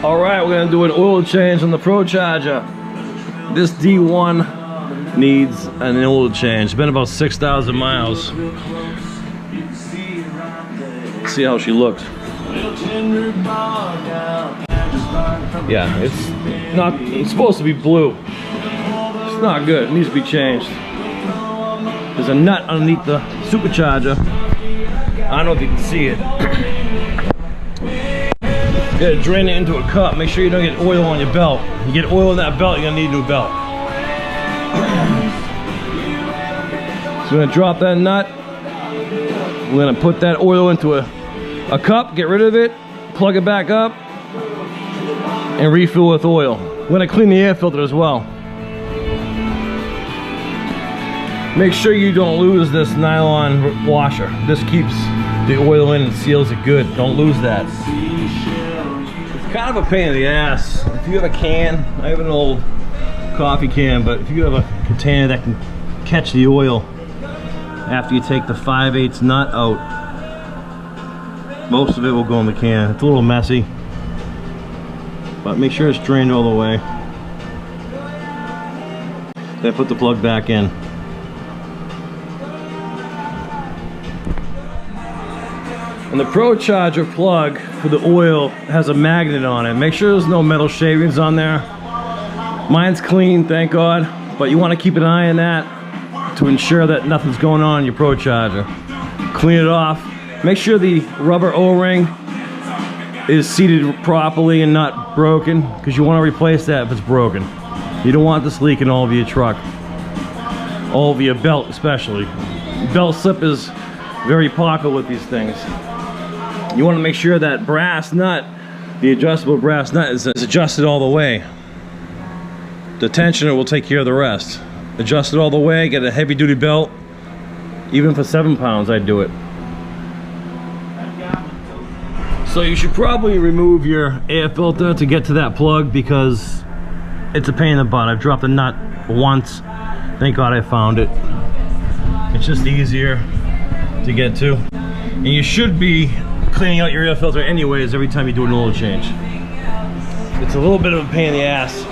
All right, we're gonna do an oil change on the Pro Charger. This D1 needs an oil change. It's been about 6,000 miles. See how she looks. Yeah, it's supposed to be blue. It's not good. It needs to be changed. There's a nut underneath the supercharger. I don't know if you can see it. You gotta drain it into a cup. Make sure you don't get oil on your belt. You get oil in that belt, you're gonna need a new belt. So we're gonna drop that nut. We're gonna put that oil into a cup, get rid of it, plug it back up, and refill with oil. We're gonna clean the air filter as well. Make sure you don't lose this nylon washer. This keeps the oil in and seals it good. Don't lose that. It's kind of a pain in the ass. If you have a can, I have an old coffee can, but if you have a container that can catch the oil after you take the 5/8 nut out, most of it will go in the can. It's a little messy, but make sure it's drained all the way. Then put the plug back in. And the Pro Charger plug for the oil has a magnet on it. Make sure there's no metal shavings on there. Mine's clean, thank God, but you want to keep an eye on that to ensure that nothing's going on in your Pro Charger. Clean it off. Make sure the rubber O-ring is seated properly and not broken, because you want to replace that if it's broken. You don't want this leaking all over your truck, all over your belt especially. Belt slip is very popular with these things. You want to make sure that brass nut, the adjustable brass nut, is adjusted all the way. The tensioner will take care of the rest. Adjust it all the way, get a heavy duty belt. Even for 7 pounds, I'd do it. So you should probably remove your air filter to get to that plug, because it's a pain in the butt. I've dropped the nut once. Thank God I found it. It's just easier to get to. And you should be cleaning out your air filter anyways every time you do an oil change. It's a little bit of a pain in the ass,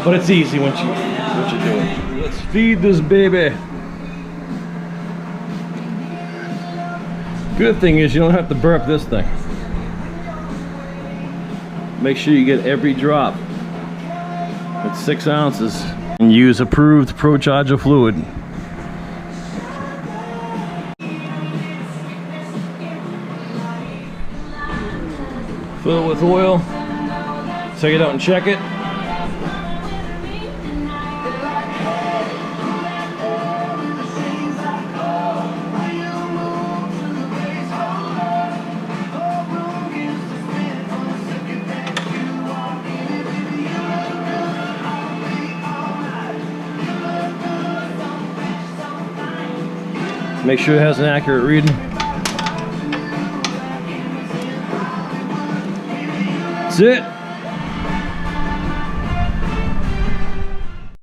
but it's easy once you what you're doing. Let's feed this baby. Good thing is you don't have to burp this thing. Make sure you get every drop. It's 6 ounces. And use approved Pro Charger fluid. Fill it with oil. Take it out and check it. Make sure it has an accurate reading. That's it.